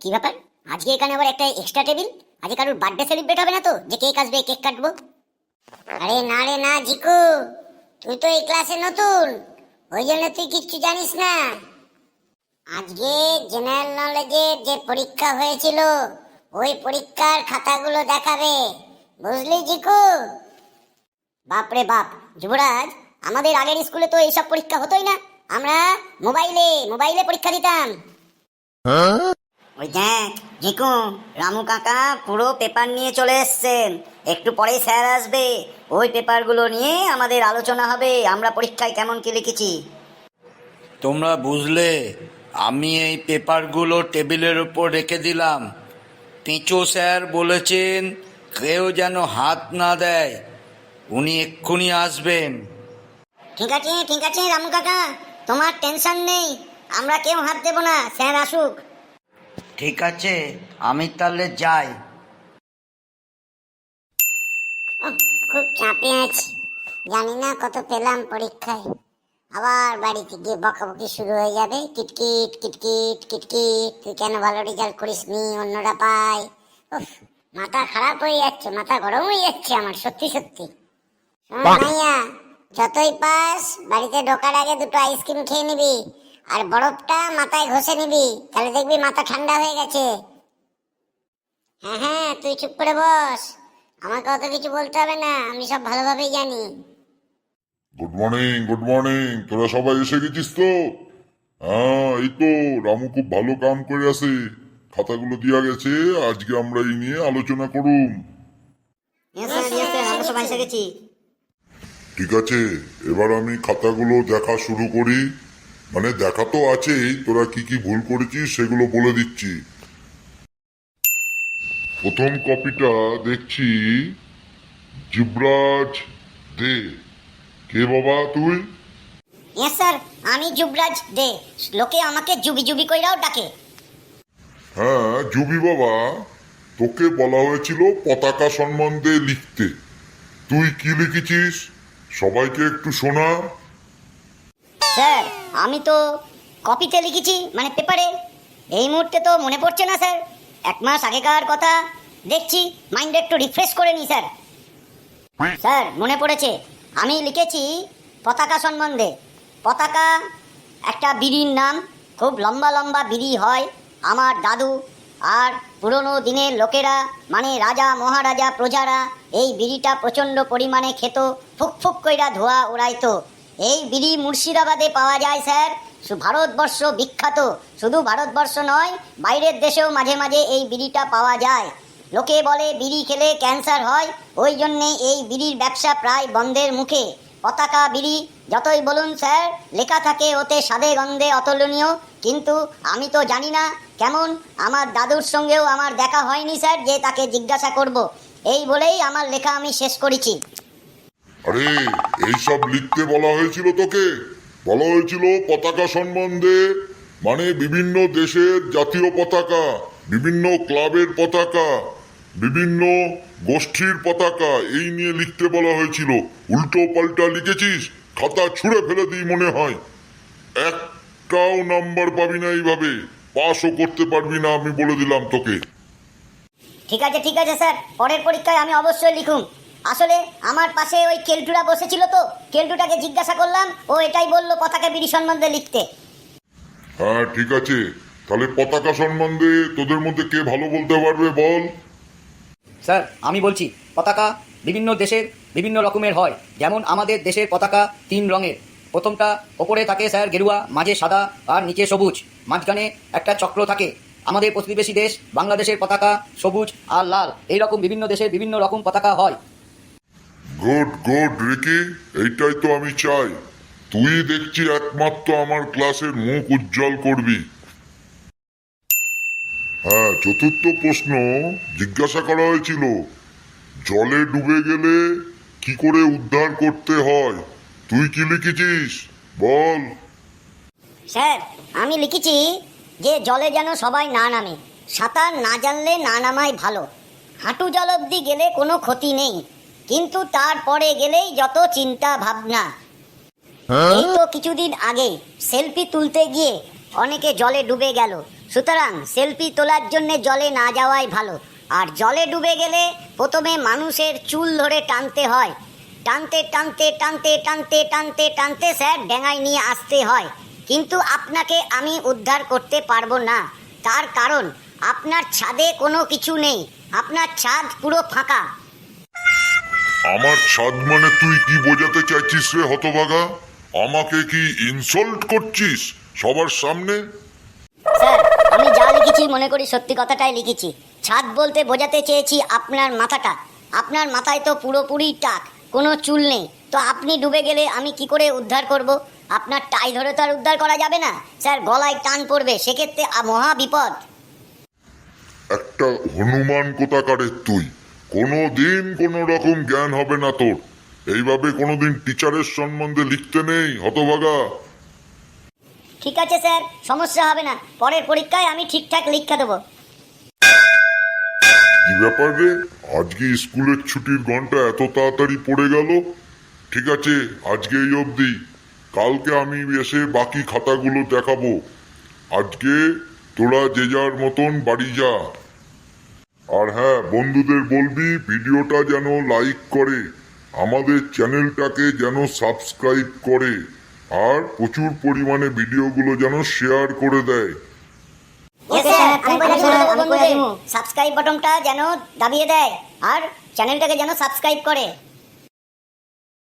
কি ব্যাপার? আজকে এখানে আবার একটা এক্সট্রা টেবিল? আজকে কারোর বার্থডে সেলিব্রেট হবে না তো যে কেক আসবে কেক কাটবো? আরে না রে না জিকু, তুই তো এই ক্লাসে নতুন, ওই জন্য তুই কিচ্ছু জানিস না। আজকে জেনারেল নলেজের যে পরীক্ষা হয়েছিল ওই পরীক্ষার খাতাগুলো দেখাবে, বুঝলি জিকু? বাপরে বাপ যুবরাজ, আমাদের আগের স্কুলে তো এইসব পরীক্ষা হতোই না, আমরা মোবাইলে মোবাইলে পরীক্ষা দিতাম। ওই দেখ জিকু, রামু কাকা পুরো পেপার নিয়ে চলে এসছেন, একটু পরেই স্যার আসবে, ওই পেপারগুলো নিয়ে আমাদের আলোচনা হবে আমরা পরীক্ষায় কেমন কি লিখেছি। তোমরা বুঝলে, আমি এই পেপারগুলো টেবিলের উপর রেখে দিলাম। পিঁচো স্যার বলেছেন কেউ যেন হাত না দেয়, উনি এক্ষুনি আসবেন। ঠিক আছে রামু কাকা, তোমার টেনশন নেই, আমরা কেউ হাত দেব না, স্যার আসুক। ঠিক আছে, আমি তাহলে যাই। খুব চাপে আছি, জানি না কত পেলাম পরীক্ষায়, আবার বাড়িতে গিয়ে বকাবকি শুরু হয়ে যাবে, কিটকিট কিটকিট কিটকিট, তুই কেন ভালো রেজাল্ট করিসনি, অন্যরা পায়। উফ, মাথা খারাপ হয়ে যাচ্ছে, মাথা গরম হয়ে যাচ্ছে আমার, সত্যি সত্যি। ভাইয়া, যতই পাস বাড়িতে ঢোকার আগে দুটো আইসক্রিম খেয়ে নিবি, আর বরফটা মাথায় ঘষে নিবি, তাহলে দেখবি মাথা ঠান্ডা হয়ে গেছে। হ্যাঁ হ্যাঁ, তুই চুপ করে বস, আমাকে অত কিছু বলতে হবে না, আমি সব ভালোভাবেই জানি। Good morning, good morning. তোরা সবাই এসে গেছিস তো? হ্যাঁ, এই তো রামু খুব ভালো কাম করে আছে, খাতাগুলো দিয়া গেছে, আজকে আমরা এই নিয়ে আলোচনা করুম। আমরা সবাই এসে গেছি। ঠিক আছে, এবার আমি খাতাগুলো দেখা শুরু করি। মানে দেখা তো আছেই, তোরা কি কি ভুল করেছিস সেগুলো বলে দিচ্ছি। প্রথম কপিটা দেখছি যুবরাজ দে। কে বাবা তুই? ইয়েস স্যার, আমি যুবরাজ দে, লোকে আমাকে জুবি জুবি কইরাও ডাকে। হ্যাঁ জুবি বাবা, তোকে বলা হয়েছিল পতাকা সম্বন্ধে লিখতে, তুই কি লিখেছিস সবাইকে একটু শোনা। স্যার আমি তো কপিতে লিখেছি, মানে পেপারে, এই মুহূর্তে তো মনে পড়ছে না স্যার, 1 মাস আগেকার কথা, দেখছি মাইন্ড একটু রিফ্রেশ করে নি স্যার। স্যার মনে পড়েছে, আমি লিখেছি পতাকা সম্বন্ধে। পতাকা একটা বিড়ির নাম, খুব লম্বা লম্বা বিড়ি হয়, আমার দাদু আর পুরনো দিনের লোকেরা, মানে রাজা মহারাজা প্রজারা এই বিড়িটা প্রচণ্ড পরিমাণে খেত, ফুক ফুক কইরা ধোয়া উড়াইতো। এই বিড়ি মুর্শিদাবাদে পাওয়া যায় স্যার, ভারতবর্ষ বিখ্যাত, শুধু ভারতবর্ষ নয় বাইরের দেশেও মাঝে মাঝে এই বিড়িটা পাওয়া যায়। লোকে বলে বিড়ি খেলে ক্যান্সার হয়, ওই জন্যে এই বিড়ির ব্যবসা প্রায় বন্ধের মুখে। পতাকা বিড়ি যতই বলুন স্যার, লেখা থাকে ওতে স্বাদে গন্ধে অতুলনীয়, কিন্তু আমি তো জানি না কেমন, আমার দাদুর সঙ্গেও আমার দেখা হয়নি স্যার যে তাকে জিজ্ঞাসা করব, এই বলেই আমার লেখা আমি শেষ করেছি। আরে এইসব লিখতে বলা হয়েছিল তোকে? বলা হয়েছিল পতাকা সম্বন্ধে, মানে বিভিন্ন দেশের জাতীয় পতাকা, বিভিন্ন ক্লাবের পতাকা, বিভিন্ন গোষ্ঠীর পতাকা, এই নিয়ে লিখতে বলা হয়েছিল। উল্টো পাল্টা লিখেছিস, খাতা ছুঁড়ে ফেলে দিই মনে হয়। একটাও নাম্বার পাবি না, এইভাবে পাসও করতে পারবি না, আমি বলে দিলাম তোকে। ঠিক আছে স্যার, পরের পরীক্ষায় আমি অবশ্যই লিখুম। আসলে আমার পাশে ওই কেলটুরা বসেছিল তো, কেলটুটাকে জিজ্ঞাসা করলাম, ও এটাই বললো পতাকা বিড়ি সম্বন্ধে লিখতে। হ্যাঁ ঠিক আছে, তাহলে পতাকা সম্বন্ধে তোদের মধ্যে কে ভালো বলতে পারবে বল। স্যার আমি বলছি, পতাকা বিভিন্ন দেশের বিভিন্ন রকমের হয়, যেমন আমাদের দেশের পতাকা 3 রঙের। প্রথমটা ওপরে থাকে স্যার গেরুয়া, মাঝে সাদা আর নিচে সবুজ, মাঝখানে একটা চক্র থাকে। আমাদের প্রতিবেশী দেশ বাংলাদেশের পতাকা সবুজ আর লাল, এইরকম বিভিন্ন দেশের বিভিন্ন রকম পতাকা হয়। গুড গুড রিকি, এইটাই তো আমি চাই। তুই দেখছি একমাত্র আমার ক্লাসের মুখ উজ্জ্বল করবি। হ্যাঁ, চতুর্থ প্রশ্ন জিজ্ঞাসা করা হয়েছিল জলে ডুবে গেলে কি করে উদ্ধার করতে হয়, তুই কি লিখেছিস বল। স্যার আমি লিখেছি যে জলে যেন সবাই না নামে, সাঁতার না জানলে না নামাই ভালো, হাঁটু জল অবধি গেলে কোনো ক্ষতি নেই, কিন্তু তারপরে গেলেই যত চিন্তা ভাবনা। এই তো কিছুদিন আগে সেলফি তুলতে গিয়ে অনেকে জলে ডুবে গেল, সুতরাং সেলফি তোলার জন্য জলে না যাওয়াই ভালো। আর জলে ডুবে গেলে প্রথমে মানুষের চুল ধরে টানতে হয়, টানতে টানতে টানতে টানতে টানতে টানতে স্যার ডেঙায় নিয়ে আসতে হয়। কিন্তু আপনাকে আমি উদ্ধার করতে পারবো না, তার কারণ আপনার ছাদে কোনো কিছু নেই, আপনার ছাদ পুরো ফাঁকা। আমার ছাদ মানে তুই কি বোঝাতে চাইছিস রে হতভাগা? আমাকে কি ইনসল্ট করছিস সবার সামনে? স্যার আমি যা লিখেছি মনে করি সত্যি কথাটাই লিখেছি। ছাদ বলতে বোঝাতে চেয়েছি আপনার মাথাটা। আপনার মাথায় তো পুরোপুরি টাক, কোনো চুল নেই, তো আপনি ডুবে গেলে আমি কি করে উদ্ধার করব? আপনার টাই ধরে তো আর উদ্ধার করা যাবে না স্যার, গলায় টান পড়বে, সেক্ষেত্রে মহা বিপদ। একটা হনুমান কোথাকারের তুই, কোনো দিন কোনো রকম জ্ঞান হবে না তোর। এইভাবে কোনোদিন টিচারের সম্বন্ধে লিখতে নেই হতভাগা। ঠিক আছে স্যার, সমস্যা হবে না, পরের পরীক্ষায় আমি ঠিকঠাক লিখে দেবো। কি ব্যাপার রে, আজকে স্কুলের ছুটির ঘন্টা এত তাড়াতাড়ি পড়ে গেল? ঠিক আছে, আজকে এই অবধি, কালকে আমি এসে বাকি খাতাগুলো দেখাবো। আজকে তোরা যে যার মতন বাড়ি যা। আর হ্যাঁ, বন্ধুদের বলবি ভিডিওটা যেন লাইক করে, আমাদের চ্যানেলটাকে যেন সাবস্ক্রাইব করে, আর প্রচুর পরিমাণে ভিডিওগুলো যেন শেয়ার করে দেয়। সাবস্ক্রাইব বাটনটা যেন দাবিয়ে দেয় আর চ্যানেলটাকে যেন সাবস্ক্রাইব করে।